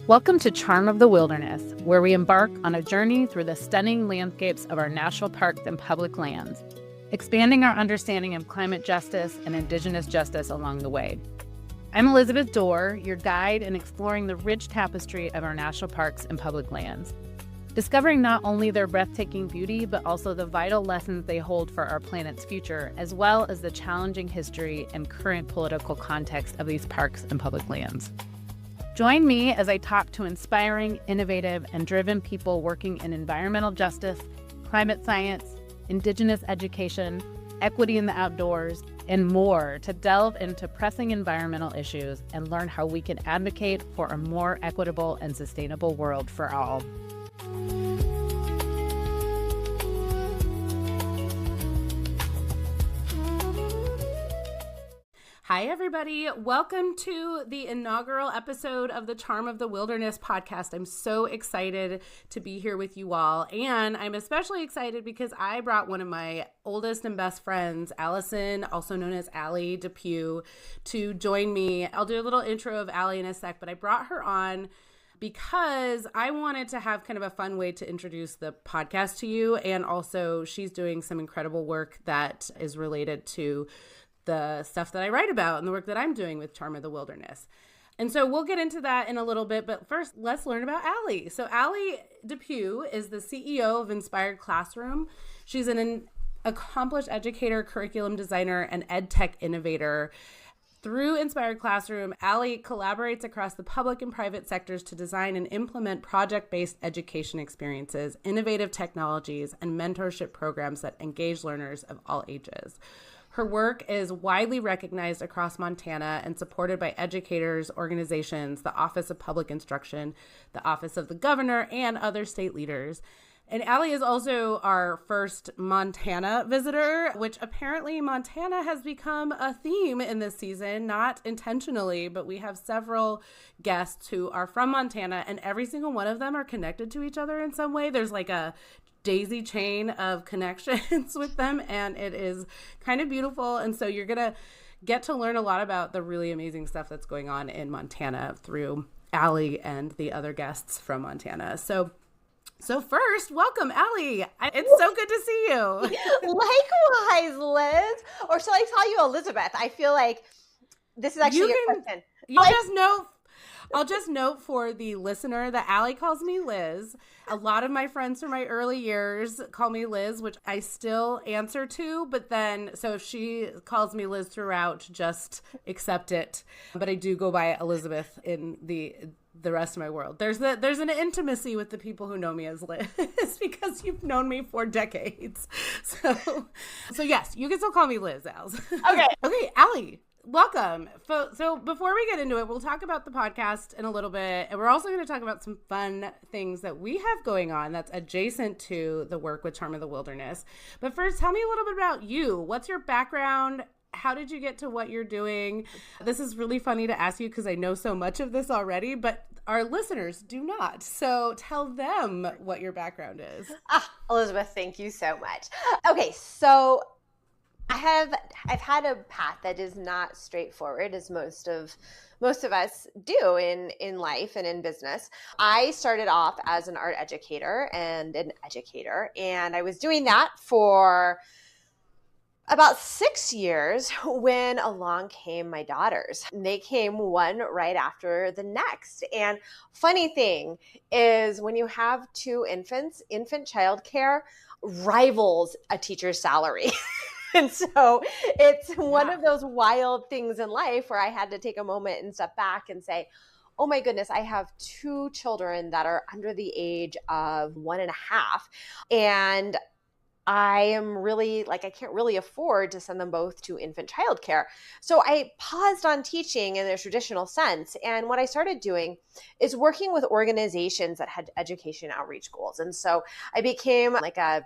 Welcome to Charm of the Wilderness, where we embark on a journey through the stunning landscapes of our national parks and public lands, expanding our understanding of climate justice and Indigenous justice along the way. I'm Elizabeth Dorr, your guide in exploring the rich tapestry of our national parks and public lands, discovering not only their breathtaking beauty, but also the vital lessons they hold for our planet's future, as well as the challenging history and current political context of these parks and public lands. Join me as I talk to inspiring, innovative, and driven people working in environmental justice, climate science, Indigenous education, equity in the outdoors, and more to delve into pressing environmental issues and learn how we can advocate for a more equitable and sustainable world for all. Hi, everybody. Welcome to the inaugural episode of the Charm of the Wilderness podcast. I'm so excited to be here with you all. And I'm especially excited because I brought one of my oldest and best friends, Allison, also known as Allie Depew, to join me. I'll do a little intro of Allie in a sec, but I brought her on because I wanted to have kind of a fun way to introduce the podcast to you. And also she's doing some incredible work that is related to the stuff that I write about and the work that I'm doing with Charm of the Wilderness. And so we'll get into that in a little bit, but first let's learn about Allie. So Allie Depew is the CEO of Inspired Classroom. She's an accomplished educator, curriculum designer, and ed tech innovator. Through Inspired Classroom, Allie collaborates across the public and private sectors to design and implement project-based education experiences, innovative technologies, and mentorship programs that engage learners of all ages. Her work is widely recognized across Montana and supported by educators, organizations, the Office of Public Instruction, the Office of the Governor, and other state leaders. And Allie is also our first Montana visitor, which apparently Montana has become a theme in this season, not intentionally, but we have several guests who are from Montana, and every single one of them are connected to each other in some way. There's like a daisy chain of connections with them, and it is kind of beautiful. And so you're gonna get to learn a lot about the really amazing stuff that's going on in Montana through Allie and the other guests from Montana. So first, welcome, Allie. It's so good to see you. Likewise, Liz. Or shall I call you Elizabeth? I feel like this is actually a question. I'll just note for the listener that Allie calls me Liz. A lot of my friends from my early years call me Liz, which I still answer to. But then, so if she calls me Liz throughout, just accept it. But I do go by Elizabeth in the rest of my world. There's an intimacy with the people who know me as Liz because you've known me for decades. So yes, you can still call me Liz, Als. Okay, Allie. Welcome. So before we get into it, we'll talk about the podcast in a little bit. And we're also going to talk about some fun things that we have going on that's adjacent to the work with Charm of the Wilderness. But first, tell me a little bit about you. What's your background? How did you get to what you're doing? This is really funny to ask you because I know so much of this already, but our listeners do not. So tell them what your background is. Elizabeth, thank you so much. Okay, so I've had a path that is not straightforward, as most of us do in life and in business. I started off as an art educator and an educator, and I was doing that for about 6 years when along came my daughters. They came one right after the next. And funny thing is, when you have two infants, infant childcare rivals a teacher's salary. And so it's one of those wild things in life where I had to take a moment and step back and say, oh my goodness, I have two children that are under the age of 1.5. And I am really I can't really afford to send them both to infant childcare. So I paused on teaching in the traditional sense. And what I started doing is working with organizations that had education outreach goals. And so I became like a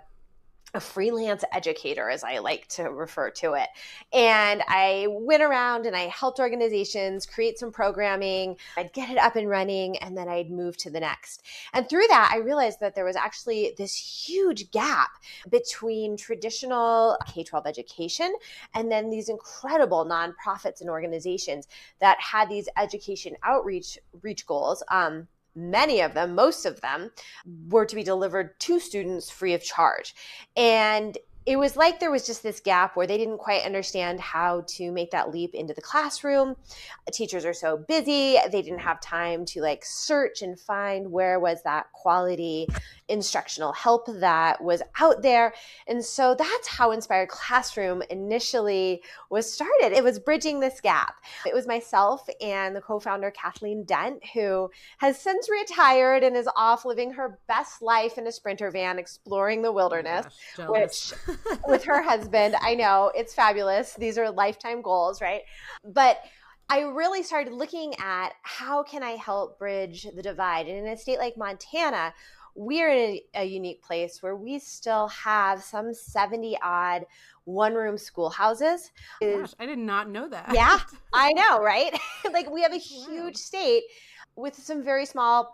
freelance educator, as I like to refer to it. And I went around and I helped organizations create some programming. I'd get it up and running, and then I'd move to the next. And through that, I realized that there was actually this huge gap between traditional K-12 education and then these incredible nonprofits and organizations that had these education outreach goals. many of them, most of them, were to be delivered to students free of charge. And it was like there was just this gap where they didn't quite understand how to make that leap into the classroom. Teachers are so busy, they didn't have time to like search and find where was that quality instructional help that was out there. And so that's how Inspired Classroom initially was started. It was bridging this gap. It was myself and the co-founder Kathleen Dent, who has since retired and is off living her best life in a Sprinter van exploring the wilderness, which with her husband, I know, it's fabulous. These are lifetime goals, right? But I really started looking at how can I help bridge the divide. And in a state like Montana, we're in a unique place where we still have some 70 odd one-room schoolhouses. Gosh, I did not know that. Yeah, I know, right? Like we have a huge state with some very small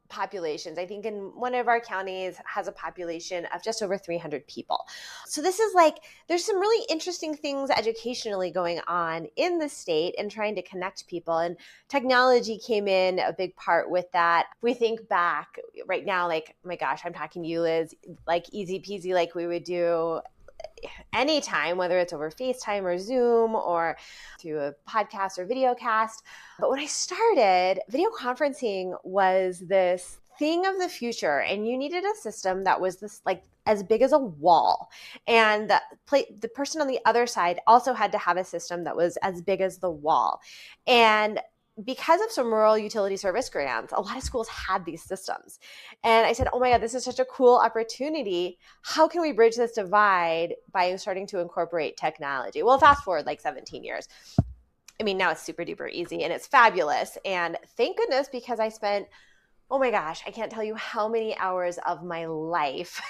populations. I think in one of our counties has a population of just over 300 people. So this is like, there's some really interesting things educationally going on in the state and trying to connect people. And technology came in a big part with that. We think back right now, like, oh my gosh, I'm talking to you, Liz, like easy peasy, like we would do anytime, whether it's over FaceTime or Zoom or through a podcast or video cast. But when I started, video conferencing was this thing of the future, and you needed a system that was this like as big as a wall. And the person on the other side also had to have a system that was as big as the wall. And because of some rural utility service grants, a lot of schools had these systems. And I said, oh my God, this is such a cool opportunity. How can we bridge this divide by starting to incorporate technology? Well, fast forward like 17 years. I mean, now it's super duper easy and it's fabulous. And thank goodness, because I spent, oh my gosh, I can't tell you how many hours of my life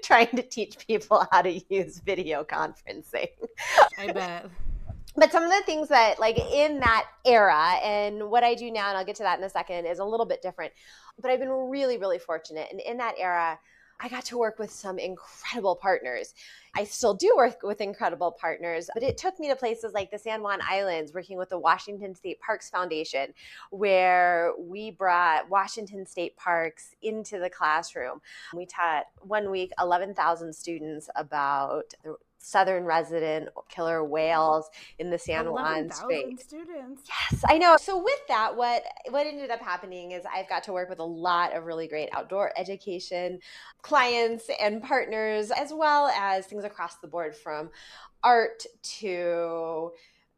trying to teach people how to use video conferencing. I bet. But some of the things that like in that era and what I do now, and I'll get to that in a second, is a little bit different. But I've been really, really fortunate. And in that era, I got to work with some incredible partners. I still do work with incredible partners, but it took me to places like the San Juan Islands, working with the Washington State Parks Foundation, where we brought Washington State Parks into the classroom. We taught 1 week, 11,000 students about the southern resident killer whales in the San Juan space. Students. Yes, I know. So with that, what ended up happening is I've got to work with a lot of really great outdoor education clients and partners, as well as things across the board, from art to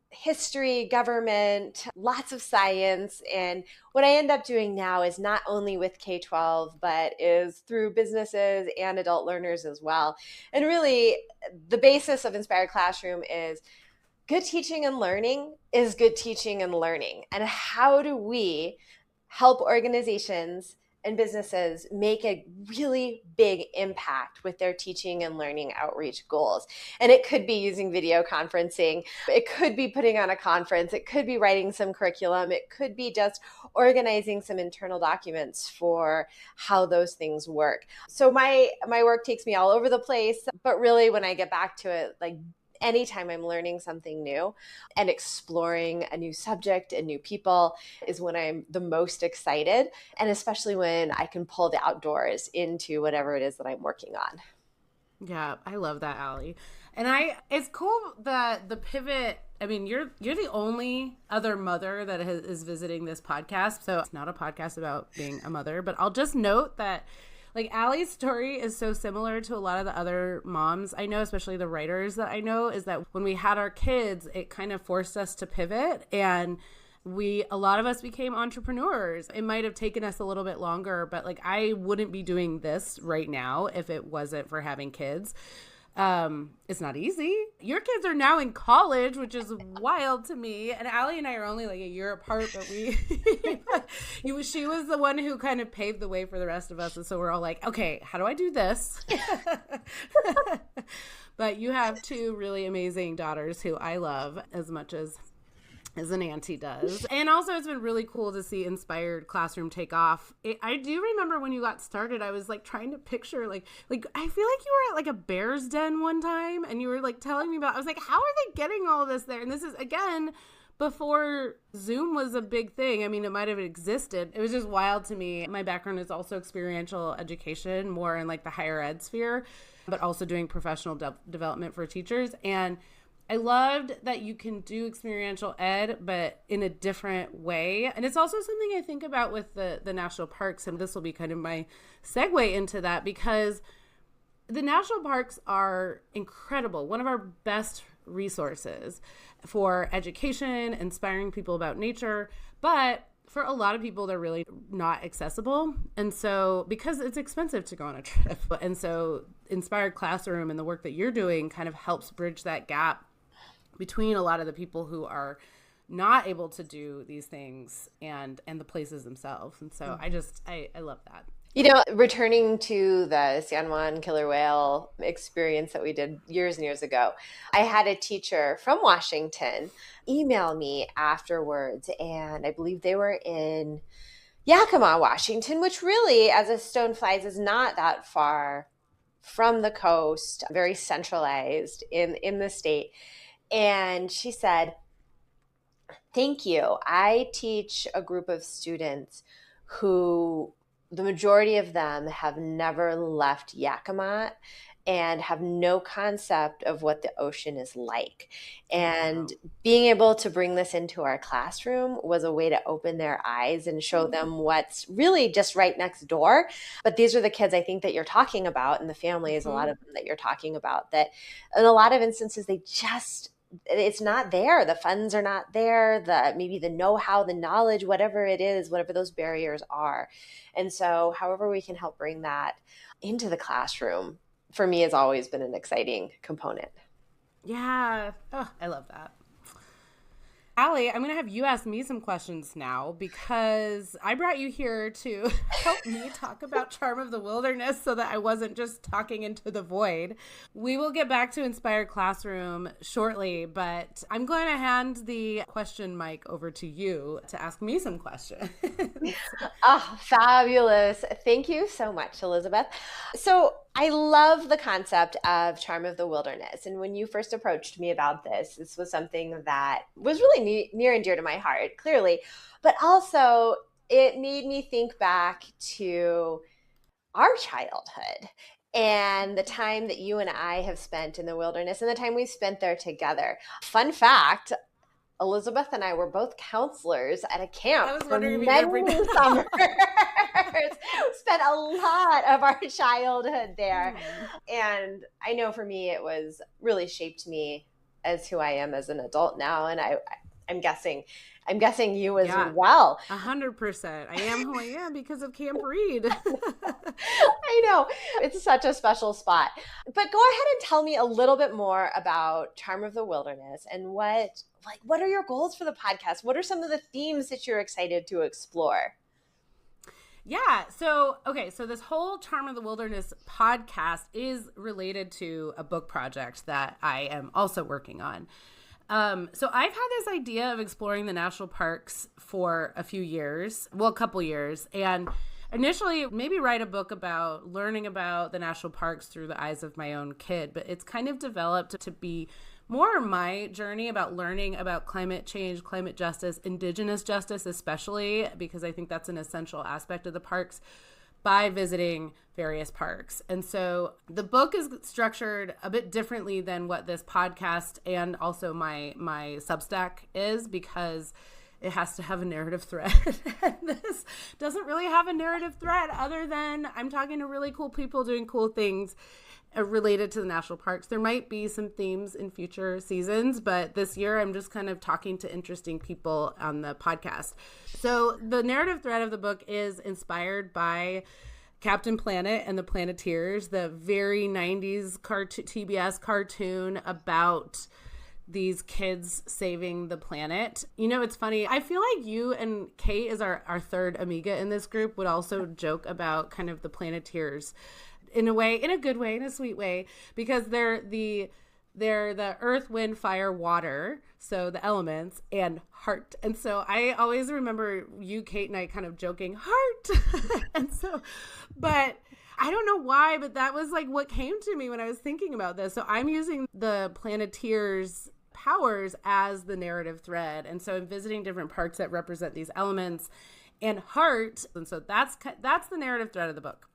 history, government, lots of science. And what I end up doing now is not only with K-12, but is through businesses and adult learners as well. And really, the basis of Inspired Classroom is good teaching and learning is good teaching and learning. And how do we help organizations and businesses make a really big impact with their teaching and learning outreach goals? And it could be using video conferencing. It could be putting on a conference. It could be writing some curriculum. It could be just organizing some internal documents for how those things work. So my work takes me all over the place, but really when I get back to it, like anytime I'm learning something new and exploring a new subject and new people is when I'm the most excited, and especially when I can pull the outdoors into whatever it is that I'm working on. Yeah, I love that, Allie. And it's cool that the pivot, I mean, you're the only other mother that is visiting this podcast. So it's not a podcast about being a mother, but I'll just note that like Allie's story is so similar to a lot of the other moms I know, especially the writers that I know, is that when we had our kids, it kind of forced us to pivot, and a lot of us became entrepreneurs. It might have taken us a little bit longer, but like I wouldn't be doing this right now if it wasn't for having kids. It's not easy. Your kids are now in college, which is wild to me. And Allie and I are only like a year apart, but she was the one who kind of paved the way for the rest of us. And so we're all like, okay, how do I do this? But you have two really amazing daughters who I love as much as an auntie does. And also it's been really cool to see Inspired Classroom take off. I do remember when you got started, I was like trying to picture like I feel like you were at like a bear's den one time and you were like telling me about, I was like, how are they getting all this there? And this is again before Zoom was a big thing. I mean, it might have existed. It was just wild to me. My background is also experiential education, more in like the higher ed sphere, but also doing professional development for teachers. And I loved that you can do experiential ed, but in a different way. And it's also something I think about with the national parks. And this will be kind of my segue into that, because the national parks are incredible. One of our best resources for education, inspiring people about nature. But for a lot of people, they're really not accessible. And so, because it's expensive to go on a trip. And so Inspired Classroom and the work that you're doing kind of helps bridge that gap between a lot of the people who are not able to do these things and the places themselves. And so I love that. You know, returning to the San Juan killer whale experience that we did years and years ago, I had a teacher from Washington email me afterwards, and I believe they were in Yakima, Washington, which really, as a stone flies, is not that far from the coast, very centralized in the state. And she said, "Thank you. I teach a group of students who the majority of them have never left Yakima and have no concept of what the ocean is like. And being able to bring this into our classroom was a way to open their eyes and show them what's really just right next door. But these are the kids I think that you're talking about, and the families, a lot of them that you're talking about, that in a lot of instances, it's not there. The funds are not there. Maybe the know-how, the knowledge, whatever it is, whatever those barriers are. And so however we can help bring that into the classroom, for me, has always been an exciting component. Yeah. Oh, I love that. Allie, I'm going to have you ask me some questions now, because I brought you here to help me talk about Charm of the Wilderness so that I wasn't just talking into the void. We will get back to Inspired Classroom shortly, but I'm going to hand the question mic over to you to ask me some questions. Oh, fabulous. Thank you so much, Elizabeth. So I love the concept of Charm of the Wilderness. And when you first approached me about this was something that was really near and dear to my heart, clearly. But also, it made me think back to our childhood and the time that you and I have spent in the wilderness and the time we've spent there together. Fun fact, Elizabeth and I were both counselors at a camp for many summers. Spent a lot of our childhood there. And I know for me, it was really shaped me as who I am as an adult now. And I'm guessing you as well. 100%. I am who I am because of Camp Reed. I know. It's such a special spot. But go ahead and tell me a little bit more about Charm of the Wilderness and what are your goals for the podcast? What are some of the themes that you're excited to explore? Yeah. So this whole Charm of the Wilderness podcast is related to a book project that I am also working on. So I've had this idea of exploring the national parks for a couple years, and initially maybe write a book about learning about the national parks through the eyes of my own kid, but it's kind of developed to be more my journey about learning about climate change, climate justice, indigenous justice, especially because I think that's an essential aspect of the parks, by visiting various parks. And so the book is structured a bit differently than what this podcast and also my Substack is, because it has to have a narrative thread. And this doesn't really have a narrative thread other than I'm talking to really cool people doing cool things related to the national parks. There might be some themes in future seasons, but this year I'm just kind of talking to interesting people on the podcast. So the narrative thread of the book is inspired by Captain Planet and the Planeteers, the very 90s TBS cartoon about these kids saving the planet. You know, it's funny. I feel like you and Kate, as our third amiga in this group, would also joke about kind of the Planeteers in a good way, in a sweet way, because they're the earth, wind, fire, water, so the elements, and heart. And so I always remember you, Kate, and I kind of joking, heart. And so, but I don't know why, but that was like what came to me when I was thinking about this. So I'm using the Planeteers powers as the narrative thread. And so I'm visiting different parks that represent these elements and heart. And so that's the narrative thread of the book.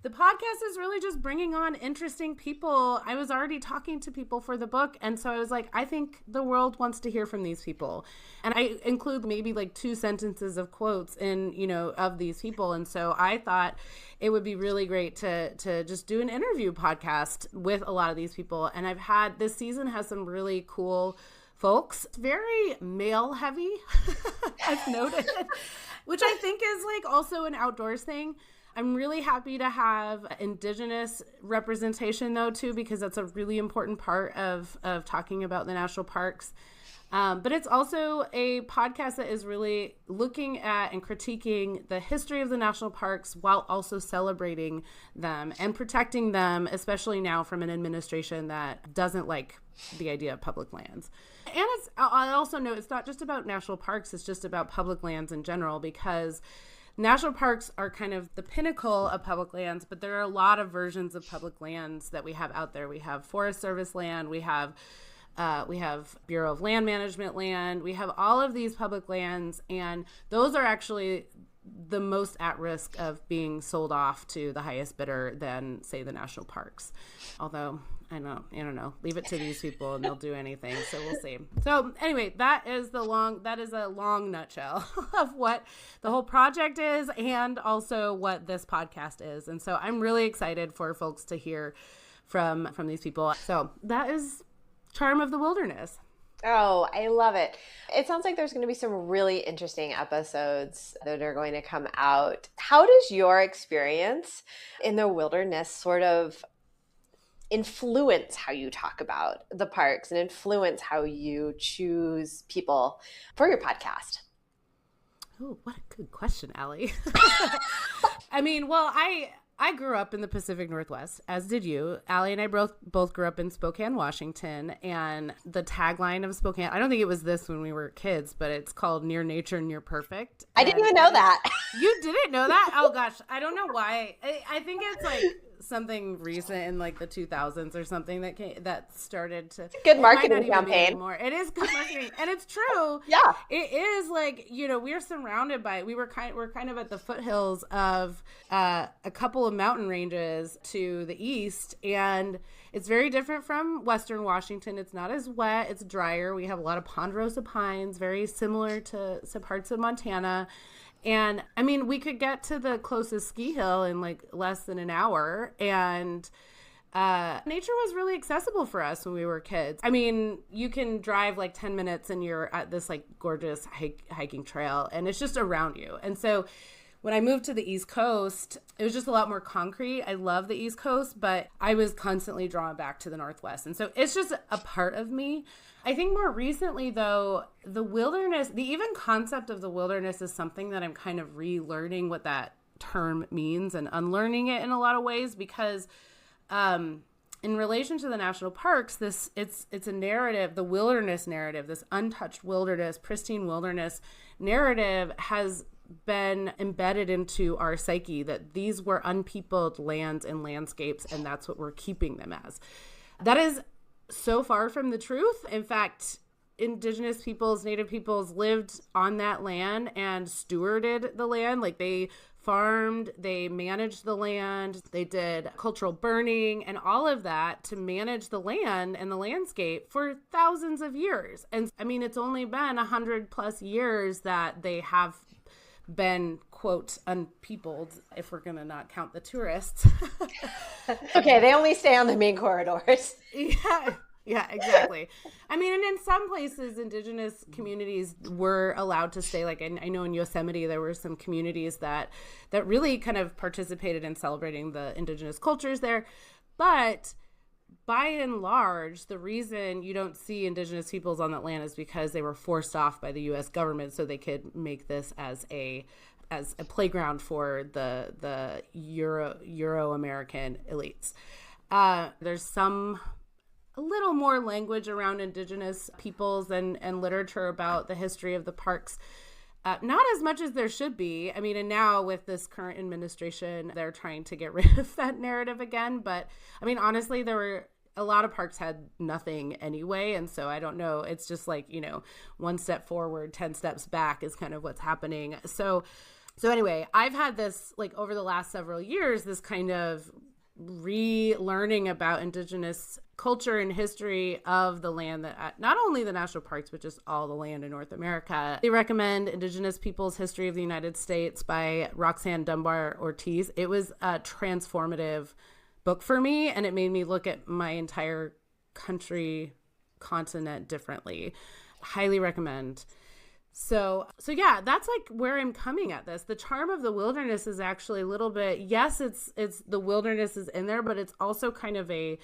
The podcast is really just bringing on interesting people. I was already talking to people for the book. And so I was like, I think the world wants to hear from these people. And I include maybe like 2 sentences of quotes in, of these people. And so I thought it would be really great to just do an interview podcast with a lot of these people. And this season has some really cool folks. It's very male heavy, I've noted, which I think is like also an outdoors thing. I'm really happy to have Indigenous representation, though, too, because that's a really important part of talking about the national parks. But it's also a podcast that is really looking at and critiquing the history of the national parks while also celebrating them and protecting them, especially now from an administration that doesn't like the idea of public lands. And I also know it's not just about national parks, it's just about public lands in general, because national parks are kind of the pinnacle of public lands, but there are a lot of versions of public lands that we have out there. We have Forest Service land, we have Bureau of Land Management land, we have all of these public lands, and those are actually the most at risk of being sold off to the highest bidder than, say, the national parks. Although, I don't know, leave it to these people and they'll do anything. So we'll see. So anyway, that is a long nutshell of what the whole project is and also what this podcast is. And so I'm really excited for folks to hear from these people. So that is Charm of the Wilderness. Oh, I love it. It sounds like there's going to be some really interesting episodes that are going to come out. How does your experience in the wilderness sort of influence how you talk about the parks and influence how you choose people for your podcast? Oh, what a good question, Allie. I mean, well, I grew up in the Pacific Northwest, as did you. Allie and I both grew up in Spokane, Washington, and the tagline of Spokane, I don't think it was this when we were kids, but it's called Near Nature, Near Perfect. I didn't even know that. You didn't know that? Oh gosh, I don't know why. I think it's like something recent in like the 2000s or something that started to. It's a good marketing campaign. It is good marketing, and it's true. Yeah, it is. Like, we're surrounded by. We're kind of at the foothills of a couple of mountain ranges to the east, and it's very different from Western Washington. It's not as wet. It's drier. We have a lot of ponderosa pines, very similar to parts of Montana. And I mean, we could get to the closest ski hill in like less than an hour. And nature was really accessible for us when we were kids. I mean, you can drive like 10 minutes and you're at this like gorgeous hiking trail, and it's just around you. And so when I moved to the East Coast, it was just a lot more concrete. I love the East Coast, but I was constantly drawn back to the Northwest. And so it's just a part of me. I think more recently, though, the wilderness, the even concept of the wilderness is something that I'm kind of relearning what that term means and unlearning it in a lot of ways, because in relation to the national parks, it's a narrative, the wilderness narrative, this untouched wilderness, pristine wilderness narrative has been embedded into our psyche, that these were unpeopled lands and landscapes, and that's what we're keeping them as. That is so far from the truth. In fact, Indigenous peoples, Native peoples lived on that land and stewarded the land. Like, they farmed, they managed the land, they did cultural burning and all of that to manage the land and the landscape for thousands of years. And I mean, it's only been 100+ years that they have been, quote, unpeopled, if we're gonna not count the tourists. Okay, they only stay on the main corridors. Yeah, exactly. I mean, and in some places, Indigenous communities were allowed to stay. Like, I know in Yosemite, there were some communities that really kind of participated in celebrating the Indigenous cultures there. But by and large, the reason you don't see Indigenous peoples on that land is because they were forced off by the U.S. government so they could make this as a playground for the Euro-American elites. There's a little more language around Indigenous peoples and literature about the history of the parks. Not as much as there should be. I mean, and now with this current administration, they're trying to get rid of that narrative again. But I mean, honestly, there were a lot of parks had nothing anyway. And so I don't know. It's just like, one step forward, 10 steps back is kind of what's happening. So anyway, I've had this, like, over the last several years, this kind of relearning about Indigenous culture and history of the land that not only the national parks, but just all the land in North America. They recommend Indigenous Peoples' History of the United States by Roxanne Dunbar Ortiz. It was a transformative book for me, and it made me look at my entire continent differently. Highly recommend. So yeah, that's like where I'm coming at this. The charm of the wilderness is actually a little bit, yes, it's the wilderness is in there, but it's also kind of a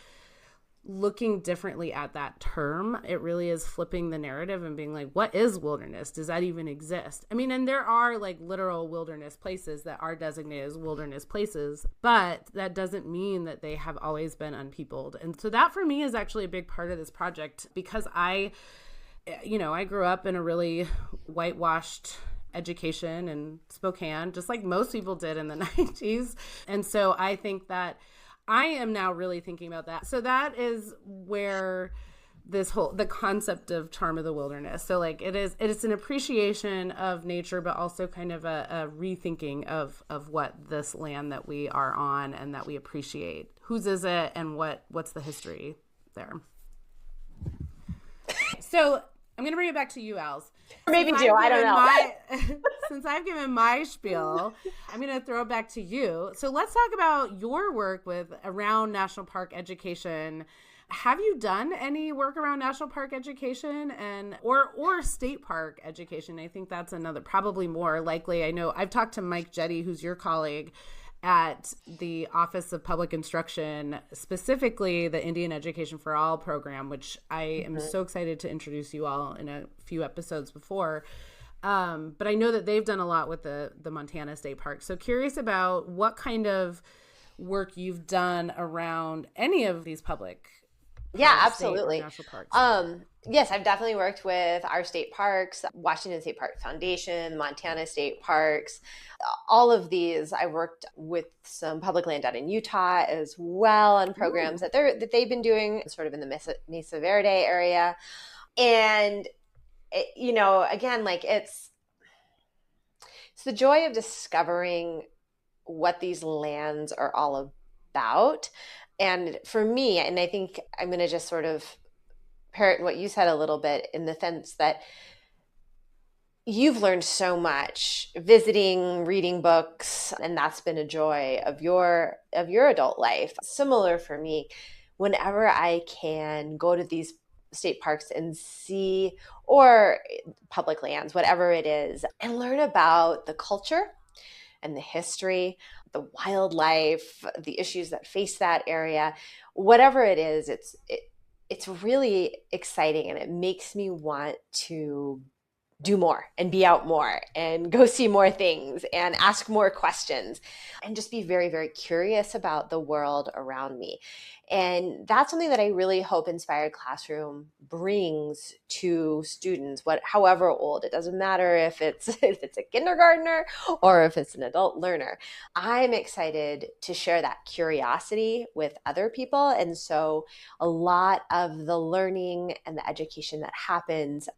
looking differently at that term. It really is flipping the narrative and being like, what is wilderness? Does that even exist? I mean, and there are like literal wilderness places that are designated as wilderness places, but that doesn't mean that they have always been unpeopled. And so that for me is actually a big part of this project, because I grew up in a really whitewashed education in Spokane, just like most people did in the 90s. And so I think that I am now really thinking about that. So that is where the concept of charm of the wilderness. So like it's an appreciation of nature, but also kind of a rethinking of what this land that we are on and that we appreciate. Whose is it, and what's the history there? So I'm going to bring it back to you, Els. Or maybe do. I don't know. Since I've given my spiel, I'm going to throw it back to you. So let's talk about your work around national park education. Have you done any work around national park education or state park education? I think that's probably more likely. I know I've talked to Mike Jetty, who's your colleague at the Office of Public Instruction, specifically the Indian Education for All program, which I am so excited to introduce you all in a few episodes before. But I know that they've done a lot with the Montana State Park. So curious about what kind of work you've done around any of these public absolutely. National parks. Yes, I've definitely worked with our state parks, Washington State Park Foundation, Montana State Parks, all of these. I worked with some public land out in Utah as well on programs that they've been doing sort of in the Mesa Verde area. And, again, like it's the joy of discovering what these lands are all about. And for me, and I think I'm going to just sort of parrot what you said a little bit, in the sense that you've learned so much visiting, reading books, and that's been a joy of your adult life. Similar for me, whenever I can go to these state parks and see, or public lands, whatever it is, and learn about the culture and the history, the wildlife, the issues that face that area, whatever it is, it's really exciting, and it makes me want to do more and be out more and go see more things and ask more questions and just be very, very curious about the world around me. And that's something that I really hope Inspired Classroom brings to students, however old. It doesn't matter if it's a kindergartner or if it's an adult learner. I'm excited to share that curiosity with other people. And so a lot of the learning and the education that happens,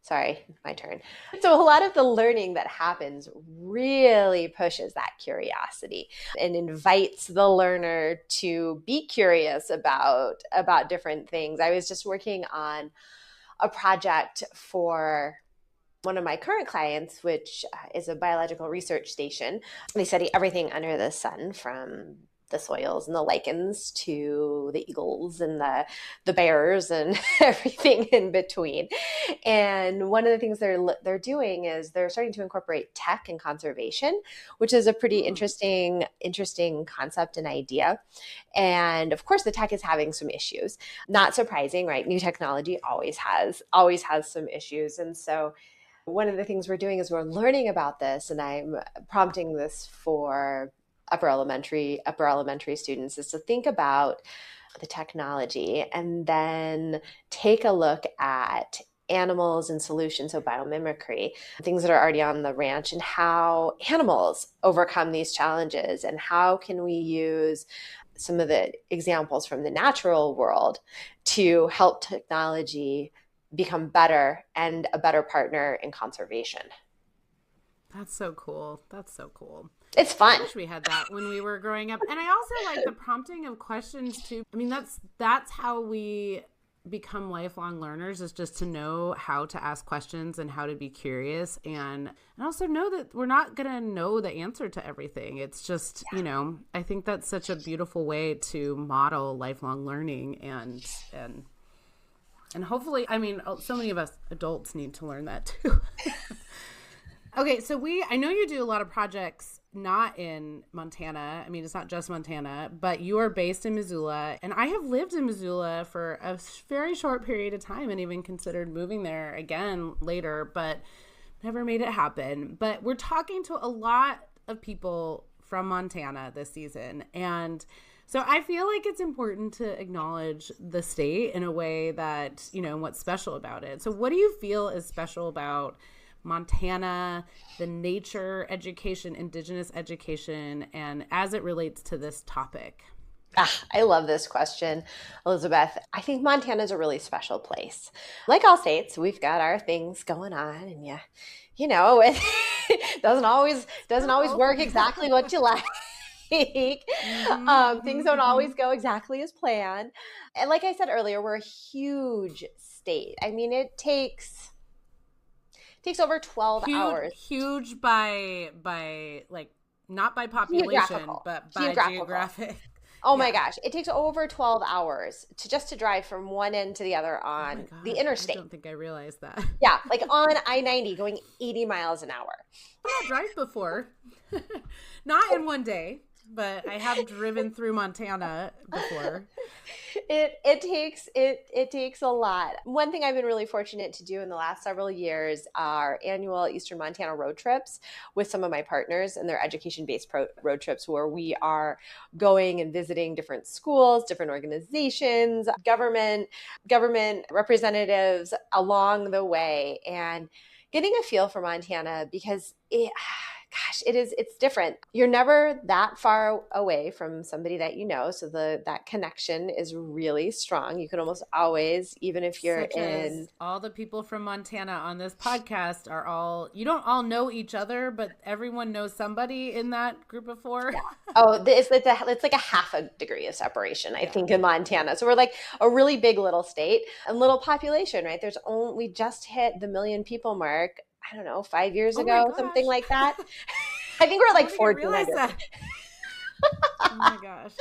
sorry, my turn. So a lot of the learning that happens really pushes that curiosity and invites the learner to be curious about different things. I was just working on a project for one of my current clients, which is a biological research station. They study everything under the sun, from the soils and the lichens to the eagles and the bears and everything in between. And one of the things they're doing is they're starting to incorporate tech and conservation, which is a pretty interesting concept and idea. And of course, the tech is having some issues. Not surprising, right? New technology always has some issues. And so one of the things we're doing is we're learning about this, and I'm prompting this for upper elementary students, is to think about the technology and then take a look at animals and solutions, so biomimicry, things that are already on the ranch, and how animals overcome these challenges, and how can we use some of the examples from the natural world to help technology become better and a better partner in conservation. That's so cool. That's so cool. It's I fun. wish we had that when we were growing up. And I also like the prompting of questions too. I mean, that's how we become lifelong learners, is just to know how to ask questions and how to be curious, and also know that we're not going to know the answer to everything. It's just, I think that's such a beautiful way to model lifelong learning, and hopefully, I mean, so many of us adults need to learn that too. Okay, so I know you do a lot of projects not in Montana. I mean, it's not just Montana, but you are based in Missoula. And I have lived in Missoula for a very short period of time and even considered moving there again later, but never made it happen. But we're talking to a lot of people from Montana this season. And so I feel like it's important to acknowledge the state in a way that, what's special about it. So what do you feel is special about Montana, the nature education, indigenous education, and as it relates to this topic? I love this question, Elizabeth. I think Montana is a really special place. Like all states, we've got our things going on, and it doesn't always work exactly what you like. Things don't always go exactly as planned. And like I said earlier, we're a huge state. I mean, it takes over 12 hours. Huge by like, not by population, but by geographic. Oh my gosh. It takes over 12 hours to drive from one end to the other on the interstate. I don't think I realized that. Yeah. Like on I-90 going 80 miles an hour. I've drive before. Not in one day, but I have driven through Montana before. It takes a lot. One thing I've been really fortunate to do in the last several years are annual Eastern Montana road trips with some of my partners, and they're education-based road trips where we are going and visiting different schools, different organizations, government representatives along the way, and getting a feel for Montana, because it's different. You're never that far away from somebody that you know, so that connection is really strong. You can almost always, even if you're all the people from Montana on this podcast you don't all know each other, but everyone knows somebody in that group of four. Yeah. Oh, it's like a half a degree of separation, I think, in Montana. So we're like a really big little state and little population, right? We just hit the 1 million people mark, I don't know, 5 years ago, something like that. I think we're like 1,400. Oh my gosh.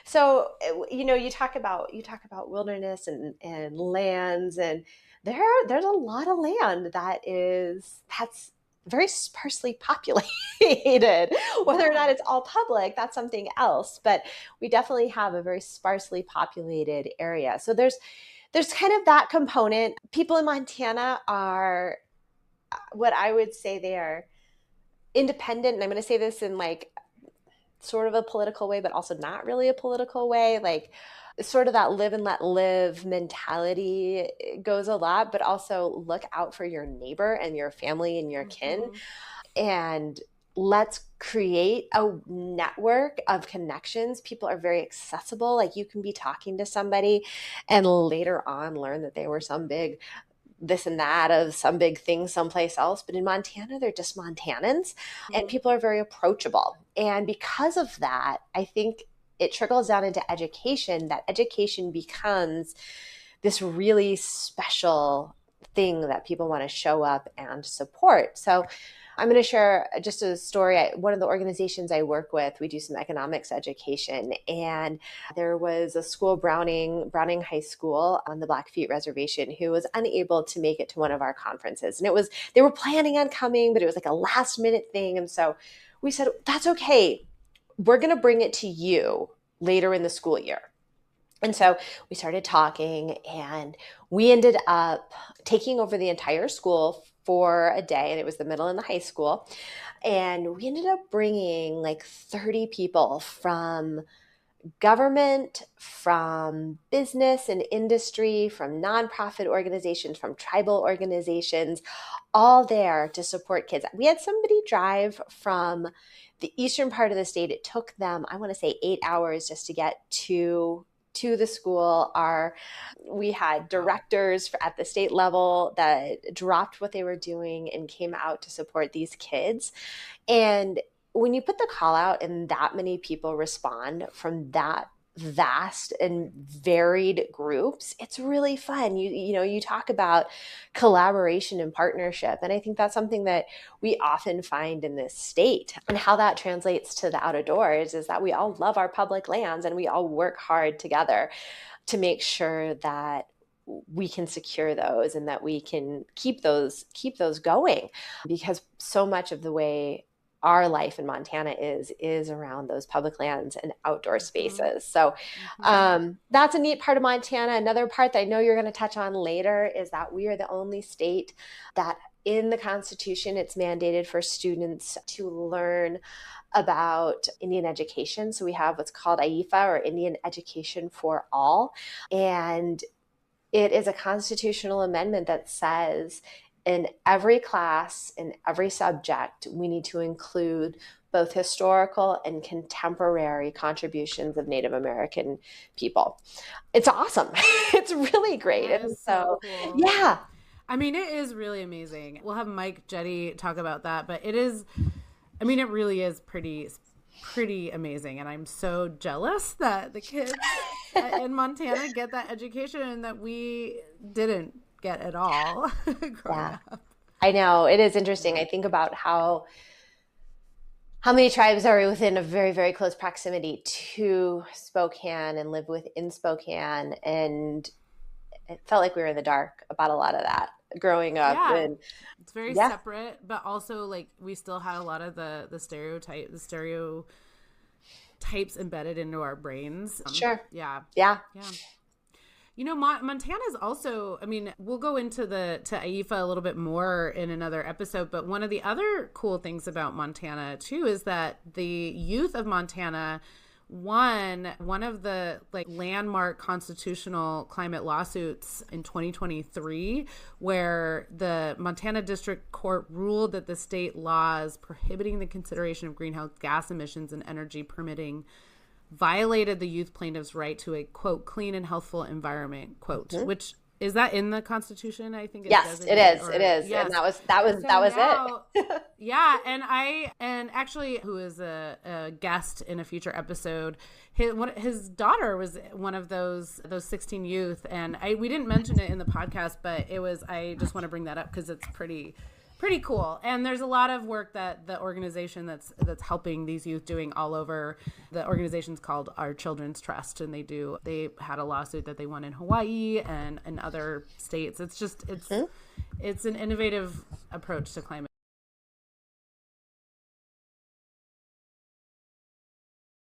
So you talk about wilderness and lands, and there's a lot of land that's very sparsely populated. Whether or not it's all public, that's something else. But we definitely have a very sparsely populated area. So there's kind of that component. People in Montana are, what I would say, they are independent. And I'm going to say this in like sort of a political way, but also not really a political way. Like sort of that live and let live mentality goes a lot, but also look out for your neighbor and your family and your kin. And let's create a network of connections. People are very accessible. Like you can be talking to somebody and later on learn that they were some big this and that of some big thing someplace else. But in Montana, they're just Montanans, and people are very approachable. And because of that, I think it trickles down into education, that education becomes this really special thing that people want to show up and support. So I'm going to share just a story. One of the organizations I work with, we do some economics education, and there was a school, Browning High School on the Blackfeet Reservation, who was unable to make it to one of our conferences. And they were planning on coming, but it was like a last minute thing. And so we said, that's okay. We're going to bring it to you later in the school year. And so we started talking, and we ended up taking over the entire school for a day, and it was the middle and the high school. And we ended up bringing like 30 people from government, from business and industry, from nonprofit organizations, from tribal organizations, all there to support kids. We had somebody drive from the eastern part of the state, it took them, I want to say 8 hours just to get to the school. We had directors at the state level that dropped what they were doing and came out to support these kids. And when you put the call out and that many people respond from that vast and varied groups, it's really fun. You talk about collaboration and partnership, and I think that's something that we often find in this state. And how that translates to the out of doors is that we all love our public lands and we all work hard together to make sure that we can secure those and that we can keep those going, because so much of the way our life in Montana is around those public lands and outdoor spaces. So that's a neat part of Montana. Another part that I know you're going to touch on later is that we are the only state that in the Constitution, it's mandated for students to learn about Indian education. So we have what's called IEFA, or Indian Education for All. And it is a constitutional amendment that says in every class, in every subject, we need to include both historical and contemporary contributions of Native American people. It's awesome. It's really great. And so cool. Yeah. I mean, it is really amazing. We'll have Mike Jetty talk about that, but it really is pretty amazing. And I'm so jealous that the kids in Montana get that education and that we didn't get at all growing up. I know. It is interesting. I think about how many tribes are within a very, very close proximity to Spokane and live within Spokane. And it felt like we were in the dark about a lot of that growing up. Yeah. And it's very separate, but also like we still had a lot of the stereotypes embedded into our brains. Sure. Yeah. Yeah. Montana is also, we'll go into to IEFA a little bit more in another episode, but one of the other cool things about Montana too is that the youth of Montana won one of the landmark constitutional climate lawsuits in 2023, where the Montana District Court ruled that the state laws prohibiting the consideration of greenhouse gas emissions and energy permitting violated the youth plaintiff's right to a, quote, clean and healthful environment, quote, which is that in the Constitution? I think yes, it is. Yes. And that was it. Yeah. And actually, who is a guest in a future episode, his daughter was one of those 16 youth. And we didn't mention it in the podcast, but I just want to bring that up because it's pretty cool. And there's a lot of work that the organization that's helping these youth doing all over. The organization's called Our Children's Trust, and they had a lawsuit that they won in Hawaii and in other states. It's an innovative approach to climate.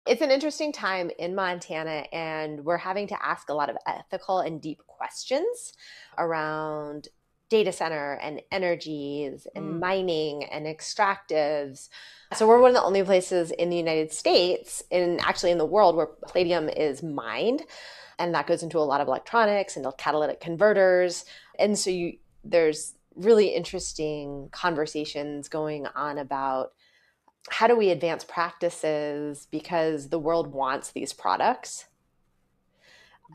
It's an interesting time in Montana, and we're having to ask a lot of ethical and deep questions around data center and energies and mining and extractives. So we're one of the only places in the United States and actually in the world where palladium is mined. And that goes into a lot of electronics and catalytic converters. And so there's really interesting conversations going on about how do we advance practices because the world wants these products.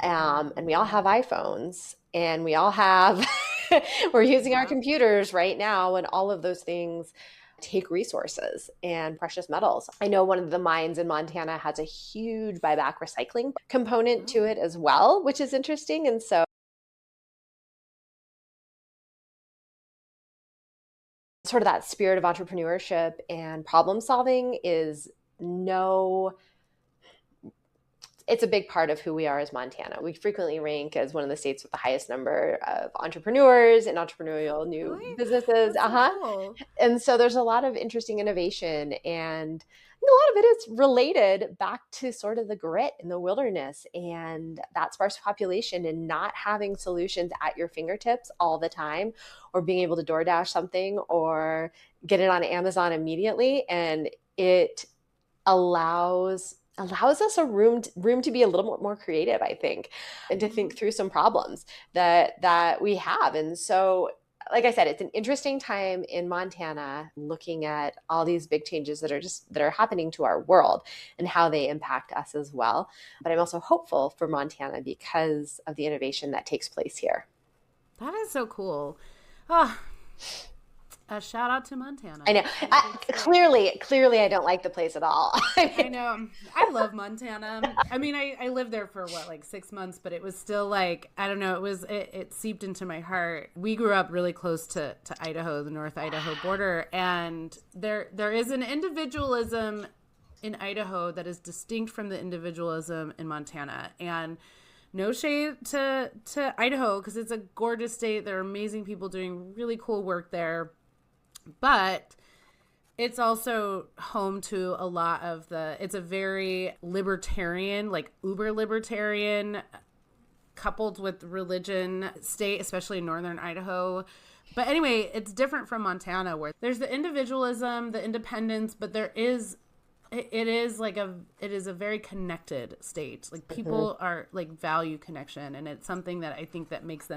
And we all have iPhones and we all have... We're using our computers right now, and all of those things take resources and precious metals. I know one of the mines in Montana has a huge buyback recycling component to it as well, which is interesting. And so sort of that spirit of entrepreneurship and problem solving it's a big part of who we are as Montana. We frequently rank as one of the states with the highest number of entrepreneurs and entrepreneurial new businesses. Cool. And so there's a lot of interesting innovation, and a lot of it is related back to sort of the grit in the wilderness and that sparse population and not having solutions at your fingertips all the time, or being able to DoorDash something or get it on Amazon immediately. And it allows us a room to be a little more creative, I think, and to think through some problems that we have. And so like I said, it's an interesting time in Montana looking at all these big changes that are happening to our world and how they impact us as well. But I'm also hopeful for Montana because of the innovation that takes place here. That is so cool. Oh, a shout out to Montana. I know. Clearly, I don't like the place at all. I know. I love Montana. I mean, I lived there for like 6 months, but it was still like, I don't know. It seeped into my heart. We grew up really close to Idaho, the North Idaho border, and there is an individualism in Idaho that is distinct from the individualism in Montana. And no shade to Idaho, because it's a gorgeous state. There are amazing people doing really cool work there. But it's also home to a lot of it's a very libertarian, like uber libertarian, coupled with religion state, especially in northern Idaho. But anyway, it's different from Montana, where there's the individualism, the independence, but it is a very connected state. Like people are like value connection, and it's something that I think that makes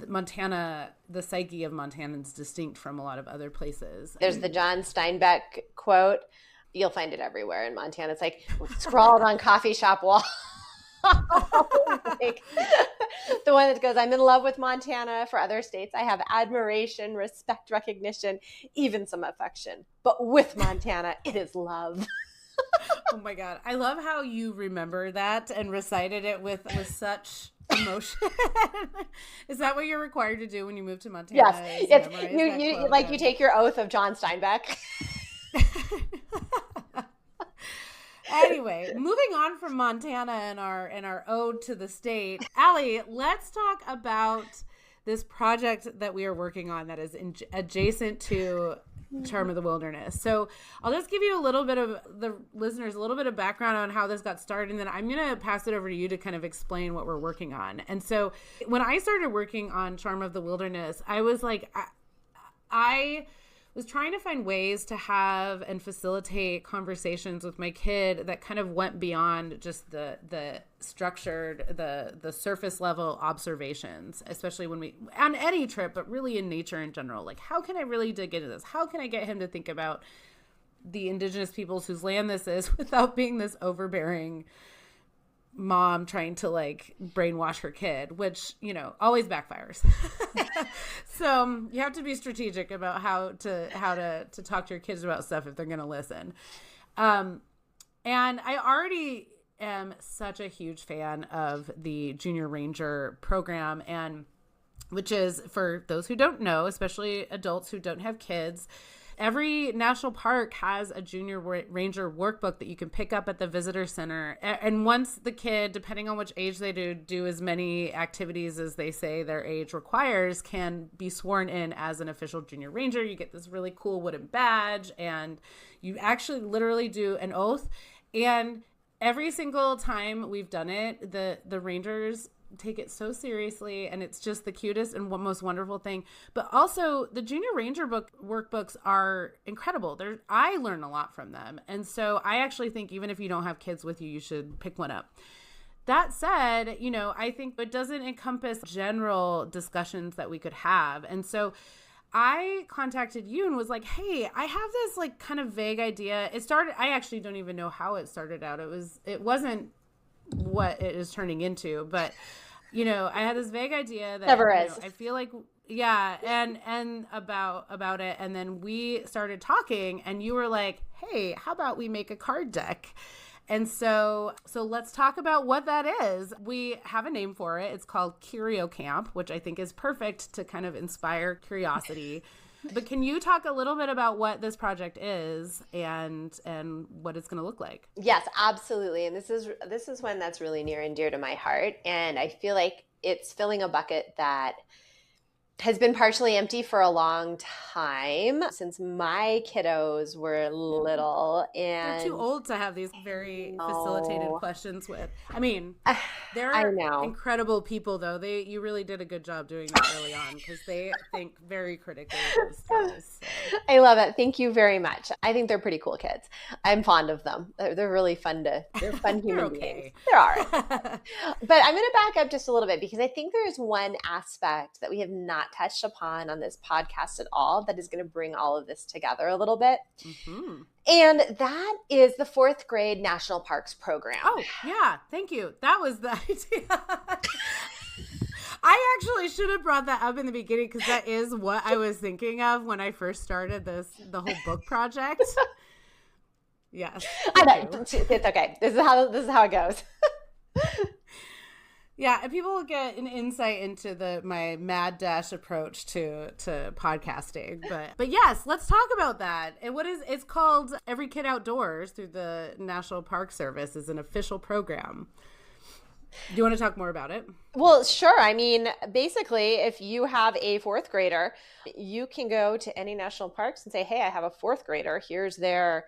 Montana, the psyche of Montanans, distinct from a lot of other places. There's the John Steinbeck quote. You'll find it everywhere in Montana. It's like scrawled on coffee shop wall. Like, the one that goes, I'm in love with Montana. For other states, I have admiration, respect, recognition, even some affection. But with Montana, it is love. Oh my God. I love how you remember that and recited it with such emotion. Is that what you're required to do when you move to Montana? Yes. You take your oath of John Steinbeck. Anyway, moving on from Montana and our ode to the state, Allie, let's talk about this project that we are working on that is adjacent to Charm of the Wilderness. So I'll just give you a little bit of the listeners, a little bit of background on how this got started, and then I'm going to pass it over to you to kind of explain what we're working on. And so when I started working on Charm of the Wilderness, I was like, I was trying to find ways to have and facilitate conversations with my kid that kind of went beyond just the structured, the surface level observations, especially when we, on any trip, but really in nature in general. Like, how can I really dig into this? How can I get him to think about the indigenous peoples whose land this is without being this overbearing mom trying to like brainwash her kid, which, always backfires. So you have to be strategic about how to talk to your kids about stuff if they're going to listen. And I already am such a huge fan of the Junior Ranger program, and which is, for those who don't know, especially adults who don't have kids, every national park has a Junior Ranger workbook that you can pick up at the visitor center. And once the kid, depending on which age they do as many activities as they say their age requires, can be sworn in as an official Junior Ranger. You get this really cool wooden badge, and you actually literally do an oath. And every single time we've done it, the Rangers take it so seriously, and it's just the cutest and most wonderful thing. But also the Junior Ranger workbooks are incredible. I learn a lot from them. And so I actually think even if you don't have kids with you, you should pick one up. That said, I think it doesn't encompass general discussions that we could have. And so I contacted you and was like, hey, I have this like kind of vague idea. I actually don't even know how it started out. It wasn't what it is turning into, but I had this vague idea that never is. I feel like, yeah, and about it, and then we started talking, and you were like, hey, how about we make a card deck? And so let's talk about what that is. We have a name for it. It's called Curio Camp, which I think is perfect to kind of inspire curiosity. But can you talk a little bit about what this project is and what it's going to look like? Yes, absolutely. And this is one that's really near and dear to my heart. And I feel like it's filling a bucket that has been partially empty for a long time, since my kiddos were little. And they're too old to have these very facilitated questions with. I mean, they're incredible people, though. You really did a good job doing that early on, because they think very critically of those things. So. I love it. Thank you very much. I think they're pretty cool kids. I'm fond of them. They're really fun they're fun human beings. They're all right. But I'm going to back up just a little bit, because I think there is one aspect that we have not not touched upon on this podcast at all that is going to bring all of this together a little bit. Mm-hmm. And that is the 4th grade National Parks program. Oh, yeah. Thank you. That was the idea. I actually should have brought that up in the beginning because that is what I was thinking of when I first started the whole book project. Yes. I know. It's okay. This is how it goes. Yeah, and people will get an insight into my mad dash approach to podcasting. But yes, let's talk about that. And it's called Every Kid Outdoors through the National Park Service is an official program. Do you want to talk more about it? Well, sure. I mean, basically, if you have a 4th grader, you can go to any national parks and say, hey, I have a 4th grader. Here's the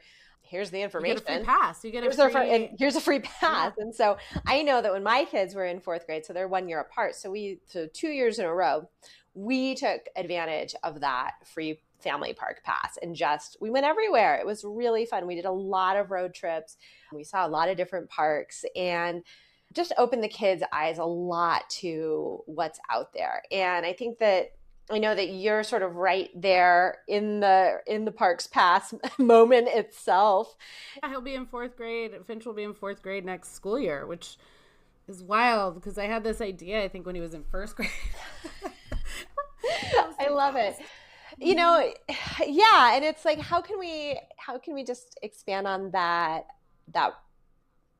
information. You get a free pass. Here's a free pass. Yeah. And so I know that when my kids were in 4th grade, so they're 1 year apart. So 2 years in a row, we took advantage of that free family park pass and we went everywhere. It was really fun. We did a lot of road trips. We saw a lot of different parks and just opened the kids' eyes a lot to what's out there. And I think that I know that you're sort of right there in the Parks Pass moment itself. He'll be in 4th grade. Finch will be in 4th grade next school year, which is wild because I had this idea, I think, when he was in 1st grade. I love it. You know, yeah. And it's like, how can we just expand on that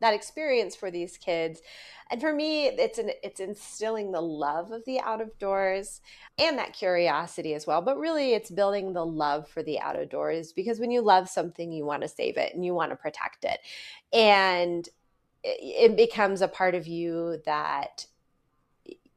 experience for these kids? And for me, it's instilling the love of the out of doors and that curiosity as well. But really, it's building the love for the out of doors because when you love something, you want to save it and you want to protect it. And it becomes a part of you that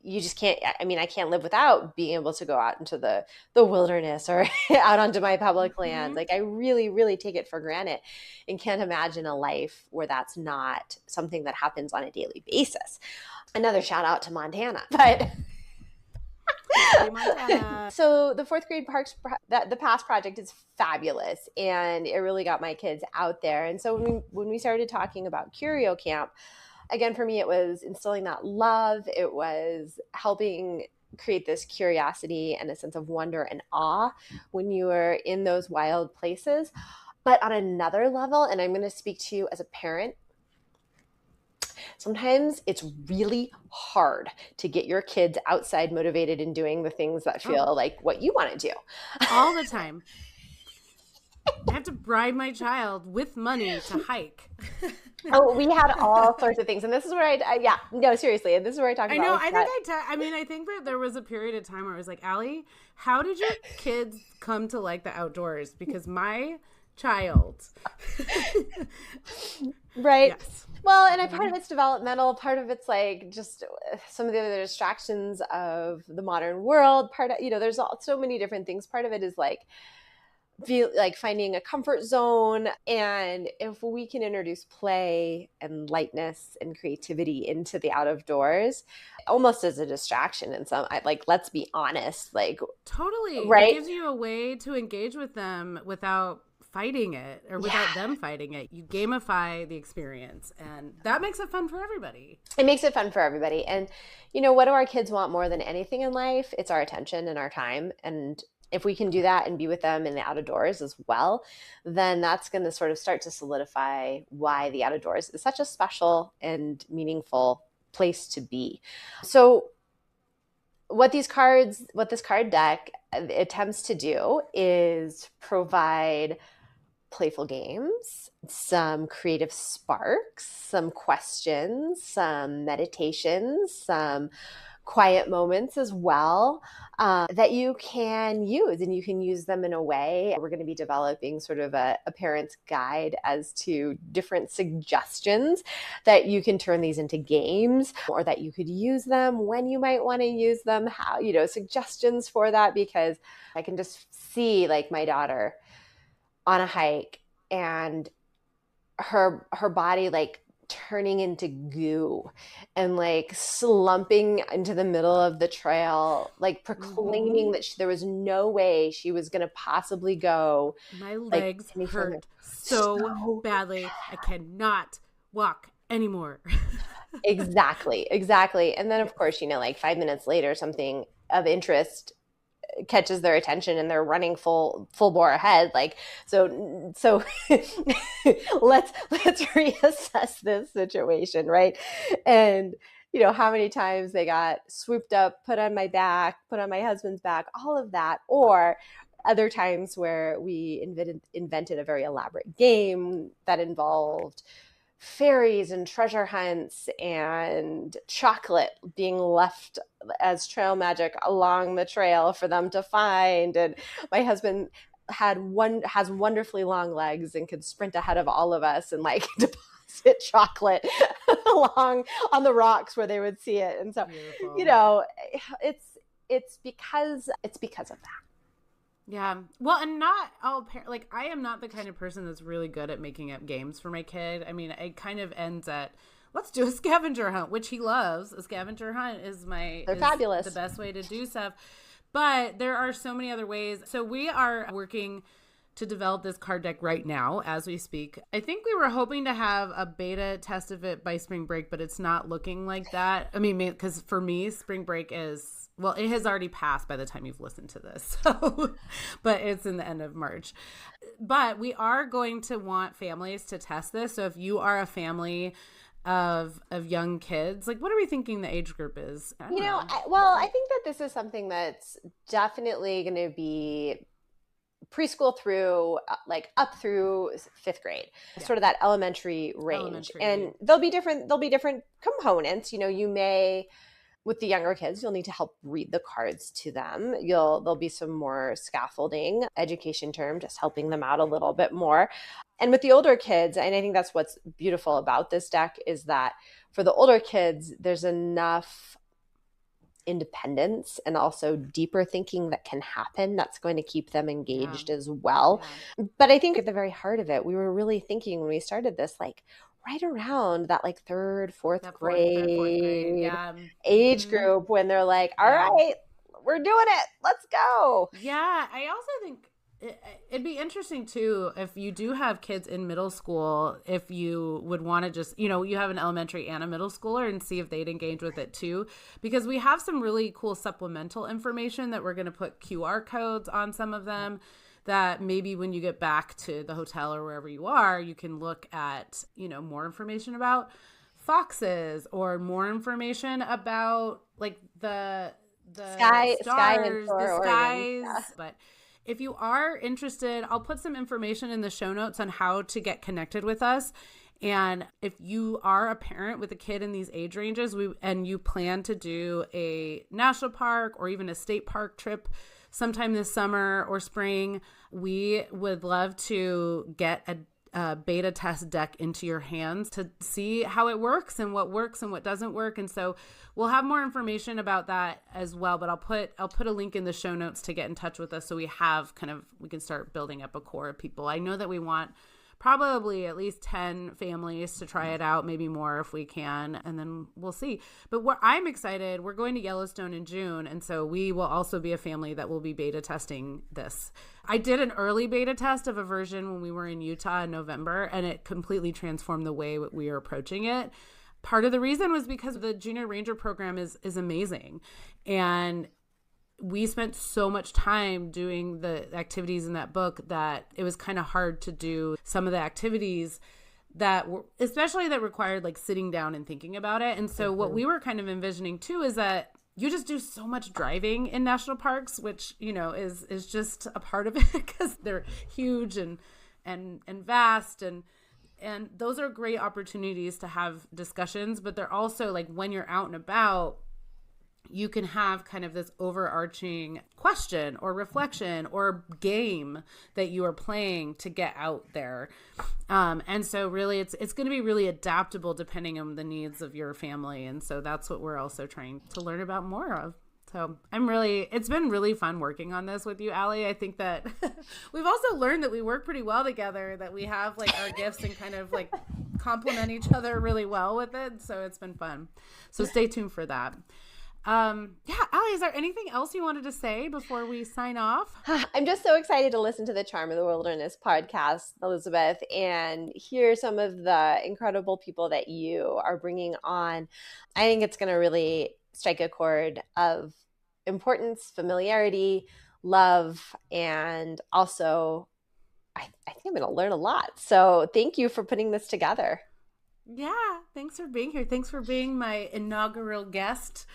you just can't, I mean, I can't live without being able to go out into the wilderness or out onto my public land. Like I really, really take it for granted and can't imagine a life where that's not something that happens on a daily basis. Another shout out to Montana, but Montana. So the 4th grade parks, the Pass project is fabulous and it really got my kids out there. And so when we started talking about Curio Camp, again, for me, it was instilling that love. It was helping create this curiosity and a sense of wonder and awe when you are in those wild places. But on another level, and I'm going to speak to you as a parent, sometimes it's really hard to get your kids outside motivated and doing the things that feel like what you want to do. All the time. I have to bribe my child with money to hike. Oh, we had all sorts of things. And this is where seriously. And this is where I talk about. I think that there was a period of time where I was like, Allie, how did your kids come to like the outdoors? Because my child. Right. Yes. Well, and part of it's developmental. Part of it's like just some of the other distractions of the modern world. There's so many different things. Part of it is like, feel like finding a comfort zone. And if we can introduce play and lightness and creativity into the out of doors, almost as a distraction in some, like, let's be honest, like totally, right? It gives you a way to engage with them without fighting it or without them fighting it. You gamify the experience and that makes it fun for everybody. It makes it fun for everybody. And what do our kids want more than anything in life? It's our attention and our time. And if we can do that and be with them in the out of doors as well, then that's going to sort of start to solidify why the out of doors is such a special and meaningful place to be. So what this card deck attempts to do is provide playful games, some creative sparks, some questions, some meditations, some quiet moments as well that you can use, and you can use them in a way. We're going to be developing sort of a parent's guide as to different suggestions that you can turn these into games, or that you could use them when you might want to use them, how, suggestions for that, because I can just see like my daughter on a hike and her body like turning into goo and like slumping into the middle of the trail, like proclaiming that there was no way she was going to possibly go. My legs hurt so badly. I cannot walk anymore. Exactly. And then of course, like 5 minutes later, something of interest catches their attention and they're running full bore ahead. Like, so let's reassess this situation, right? And how many times they got swooped up, put on my back, put on my husband's back, all of that. Or other times where we invented a very elaborate game that involved fairies and treasure hunts and chocolate being left as trail magic along the trail for them to find. And my husband has wonderfully long legs and could sprint ahead of all of us and like deposit chocolate along on the rocks where they would see it. And so, beautiful. It's because of that. Yeah. Well, and not all like I am not the kind of person that's really good at making up games for my kid. I mean, it kind of ends at let's do a scavenger hunt, which he loves. A scavenger hunt is fabulous. The best way to do stuff. But there are so many other ways. So we are working to develop this card deck right now as we speak. I think we were hoping to have a beta test of it by spring break, but it's not looking like that. I mean, because for me, spring break is, well, it has already passed by the time you've listened to this. So, but it's in the end of March. But we are going to want families to test this. So if you are a family of young kids, like what are we thinking the age group is? I think that this is something that's definitely going to be preschool through like up through 5th grade, sort of that elementary range. And there'll be different components. You may, with the younger kids, you'll need to help read the cards to them. There'll be some more scaffolding, education term, just helping them out a little bit more. And with the older kids, and I think that's what's beautiful about this deck, is that for the older kids, there's enough independence and also deeper thinking that can happen that's going to keep them engaged as well. But I think at the very heart of it, we were really thinking when we started this, like right around that like 3rd, 4th grade age group, when they're like, all right, we're doing it, let's go. Yeah, I also think it'd be interesting too if you do have kids in middle school, if you would want to just, you have an elementary and a middle schooler, and see if they'd engage with it too, because we have some really cool supplemental information that we're going to put QR codes on some of them that maybe when you get back to the hotel or wherever you are, you can look at, more information about foxes or more information about like the sky, stars, the skies. Yeah. But if you are interested, I'll put some information in the show notes on how to get connected with us. And if you are a parent with a kid in these age ranges, and you plan to do a national park or even a state park trip sometime this summer or spring, we would love to get a beta test deck into your hands to see how it works and what doesn't work. And so we'll have more information about that as well, but I'll put a link in the show notes to get in touch with us, so we can start building up a core of people. I know that we want probably at least 10 families to try it out, maybe more if we can, and then we'll see. But I'm excited. We're going to Yellowstone in June, and so we will also be a family that will be beta testing this. I did an early beta test of a version when we were in Utah in November, and it completely transformed the way we are approaching it. Part of the reason was because the Junior Ranger program is amazing, and we spent so much time doing the activities in that book that it was kind of hard to do some of the activities that were, especially that required like sitting down and thinking about it. And so what we were kind of envisioning too is that you just do so much driving in national parks, which, is just a part of it because they're huge and vast, and those are great opportunities to have discussions, but they're also like when you're out and about, you can have kind of this overarching question or reflection or game that you are playing to get out there. And so really it's going to be really adaptable depending on the needs of your family. And so that's what we're also trying to learn about more of. So it's been really fun working on this with you, Allie. I think that we've also learned that we work pretty well together, that we have like our gifts and kind of like complement each other really well with it. So it's been fun. So stay tuned for that. Allie, is there anything else you wanted to say before we sign off? I'm just so excited to listen to the Charm of the Wilderness podcast, Elizabeth, and hear some of the incredible people that you are bringing on. I think it's going to really strike a chord of importance, familiarity, love, and also I think I'm going to learn a lot. So thank you for putting this together. Yeah, thanks for being here. Thanks for being my inaugural guest.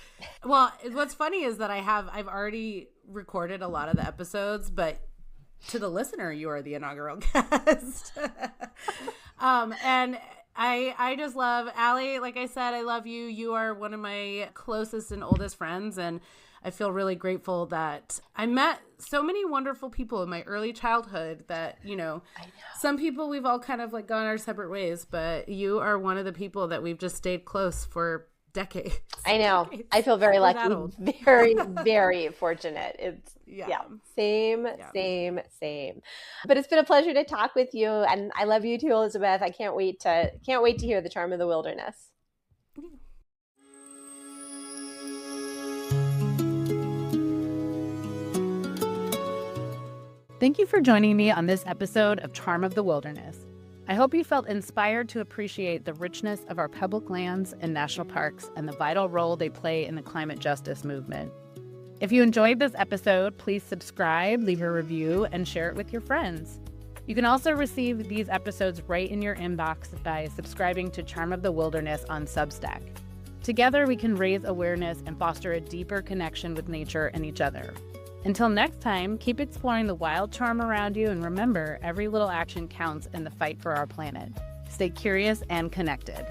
Well, what's funny is that I've already recorded a lot of the episodes, but to the listener, you are the inaugural guest. And I just love Allie. Like I said, I love you. You are one of my closest and oldest friends, and I feel really grateful that I met so many wonderful people in my early childhood that, I know. some people we've all kind of like gone our separate ways, but you are one of the people that we've just stayed close for decades. I know. Decades. I feel very We're lucky, very, very fortunate. It's Yeah. Same. But it's been a pleasure to talk with you, and I love you too, Elizabeth. I can't wait to hear The Charm of the Wilderness. Thank you for joining me on this episode of Charm of the Wilderness. I hope you felt inspired to appreciate the richness of our public lands and national parks and the vital role they play in the climate justice movement. If you enjoyed this episode, please subscribe, leave a review, and share it with your friends. You can also receive these episodes right in your inbox by subscribing to Charm of the Wilderness on Substack. Together, we can raise awareness and foster a deeper connection with nature and each other. Until next time, keep exploring the wild charm around you, and remember, every little action counts in the fight for our planet. Stay curious and connected.